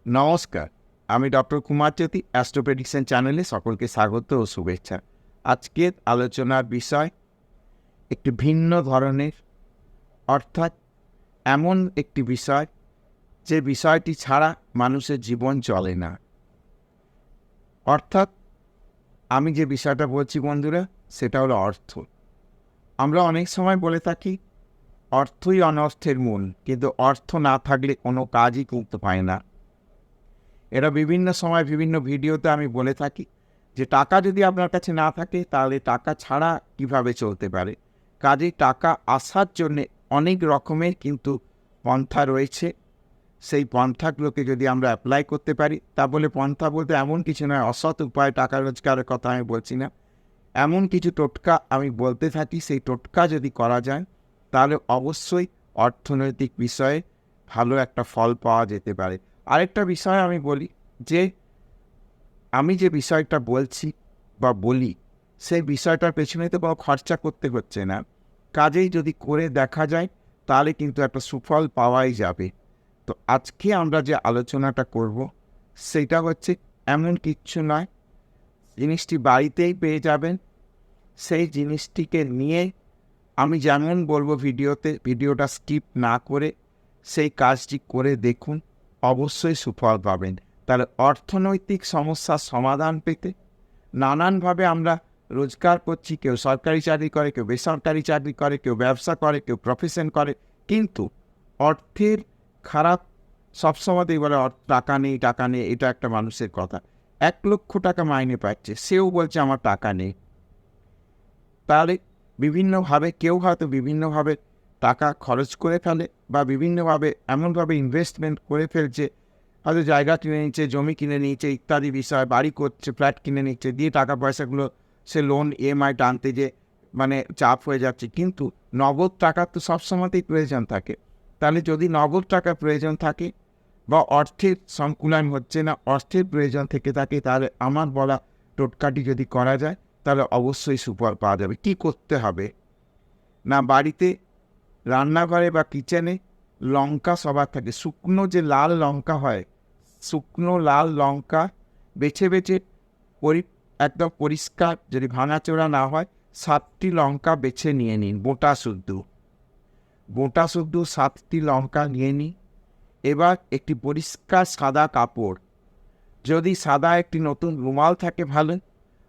নমস্কার, আমি ডক্টর কুমার জ্যোতি astro prediction চ্যানেলে সকলকে স্বাগত ও শুভেচ্ছা। আজকের আলোচনার বিষয় একটি ভিন্ন ধরনের, অর্থাৎ এমন একটি বিষয় যে বিষয়টি ছাড়া মানুষের জীবন চলে না। অর্থাৎ আমি যে বিষয়টা বলছি বন্ধুরা, সেটা হলো অর্থ। আমরা অনেক সময় বলে থাকি অর্থই অনর্থের মূল, কিন্তু অর্থ না থাকলে কোনো কাজই করতে পায় না। এটা বিভিন্ন সময় বিভিন্ন ভিডিওতে আমি বলে থাকি যে টাকা যদি আপনার কাছে না থাকে তাহলে টাকা ছাড়া কিভাবে চলতে পারে। কাজেই টাকা আসার জন্যে অনেক রকমের কিন্তু পন্থা রয়েছে। সেই পন্থাগুলোকে যদি আমরা অ্যাপ্লাই করতে পারি, তা বলে পন্থা বলতে এমন কিছু নয় অসৎ উপায়ে টাকা রোজগারের কথা আমি বলছি না। এমন কিছু টোটকা আমি বলতে থাকি, সেই টোটকা যদি করা যায় তাহলে অবশ্যই অর্থনৈতিক বিষয়ে ভালো একটা ফল পাওয়া যেতে পারে। আরেকটা বিষয় আমি বলি যে আমি যে বিষয়টা বলছি বা বলি, সেই বিষয়টার পেছনে তো কোনো খরচা করতে হচ্ছে না। কাজেই যদি করে দেখা যায় তাহলে কিন্তু একটা সুফল পাওয়াই যাবে। তো আজকে আমরা যে আলোচনাটা করব সেটা হচ্ছে এমন কিচ্ছু নয়, জিনিসটি বাড়িতেই পেয়ে যাবেন। সেই জিনিসটিকে নিয়ে আমি যেমন বলবো ভিডিওতে, ভিডিওটা স্কিপ না করে সেই কাজটি করে দেখুন, অবশ্যই সুফল পাবেন। তাহলে অর্থনৈতিক সমস্যার সমাধান পেতে নানানভাবে আমরা রোজগার করছি, কেউ সরকারি চাকরি করে, কেউ বেসরকারি চাকরি করে, কেউ ব্যবসা করে, কেউ প্রফেশন করে, কিন্তু অর্থের খারাপ সবসময়তেই বলে টাকা নেই, টাকা নেই। এটা একটা মানুষের কথা। 1,00,000 টাকা মাইনে পাচ্ছে, সেও বলছে আমার টাকা নেই। তাহলে বিভিন্নভাবে কেউ হয়তো বিভিন্নভাবে টাকা খরচ করে ফেলে বা বিভিন্নভাবে এমনভাবে ইনভেস্টমেন্ট করে ফেলছে, হয়তো জায়গা কিনে নিচ্ছে, জমি কিনে নিচ্ছে ইত্যাদি বিষয়, বাড়ি করছে, ফ্ল্যাট কিনে নিচ্ছে, দিয়ে টাকা পয়সাগুলো সে লোন ইএমআই টানতে যে চাপ হয়ে যাচ্ছে। কিন্তু নগদ টাকার তো সবসময়তেই প্রয়োজন থাকে। তাহলে যদি নগদ টাকা প্রয়োজন থাকে বা অর্থের সংকুলান হচ্ছে না, অর্থের প্রয়োজন থেকে থাকে, তাহলে আমার বলা টোটকাটি যদি করা যায় তাহলে অবশ্যই সুফল পাওয়া যাবে। কী করতে হবে না, বাড়িতে রান্নাঘরে বা কিচেনে লঙ্কা সবার থাকে, শুকনো যে লাল লঙ্কা হয়, শুকনো লাল লঙ্কা বেছে বেছে একদম পরিষ্কার, যদি ভাঙাচোরা না হয়, 7টি লঙ্কা বেছে নিয়ে নিন। বোটা শুদ্ধ 7টি লঙ্কা নিয়ে নিন। এবার একটি পরিষ্কার সাদা কাপড়, যদি সাদা একটি নতুন রুমাল থাকে ভালো,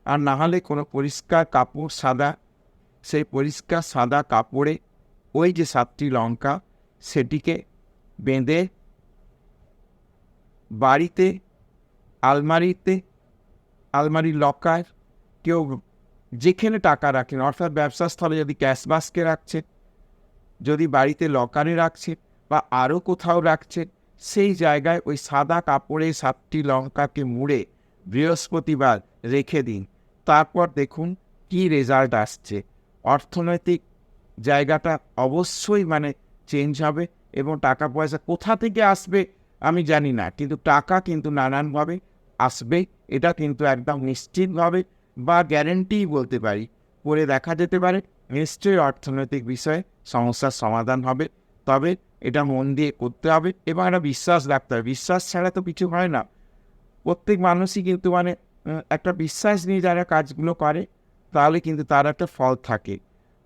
আর না হলে কোনো পরিষ্কার কাপড় সাদা, সেই পরিষ্কার সাদা কাপড়ে ওই যে 7টি লঙ্কা সেটিকে বেঁধে বাড়িতে আলমারির লকার, কেউ যেখানে টাকা রাখেন, অর্থাৎ ব্যবসা স্থলে যদি ক্যাশ বাস্কে রাখছে, যদি বাড়িতে লকারে রাখছে বা আরও কোথাও রাখছে, সেই জায়গায় ওই সাদা কাপড়ে 7টি লঙ্কাকে মুড়ে বৃহস্পতিবার রেখে দিন। তারপর দেখুন কি রেজাল্ট আসছে। অর্থনৈতিক জায়গাটা অবশ্যই চেঞ্জ হবে, এবং টাকা পয়সা কোথা থেকে আসবে আমি জানি না, কিন্তু টাকা কিন্তু নানানভাবে আসবে। এটা কিন্তু একদম নিশ্চিতভাবে বা গ্যারেন্টিই বলতে পারি, করে দেখা যেতে পারে। নিশ্চয়ই অর্থনৈতিক বিষয়ে সমস্যার সমাধান হবে, তবে এটা মন দিয়ে করতে হবে এবং একটা বিশ্বাস রাখতে হবে। বিশ্বাস ছাড়া তো কিছু হয় না। প্রত্যেক মানুষই কিন্তু একটা বিশ্বাস নিয়ে যারা কাজগুলো করে, তাহলে কিন্তু তার একটা ফল থাকে।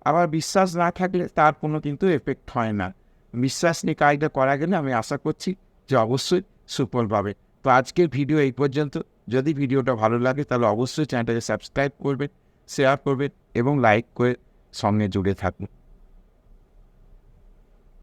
আবার বিশ্বাস না থাকলে তার কোনো কিন্তু এফেক্ট হয় না। বিশ্বাস নিয়ে কাজটা করা গেলে আমি আশা করছি যে অবশ্যই সুফল পাবে। তো আজকের ভিডিও এই পর্যন্ত। যদি ভিডিওটা ভালো লাগে তাহলে অবশ্যই চ্যানেলটাকে সাবস্ক্রাইব করবেন, শেয়ার করবেন এবং লাইক করে সঙ্গে জুড়ে থাকুন।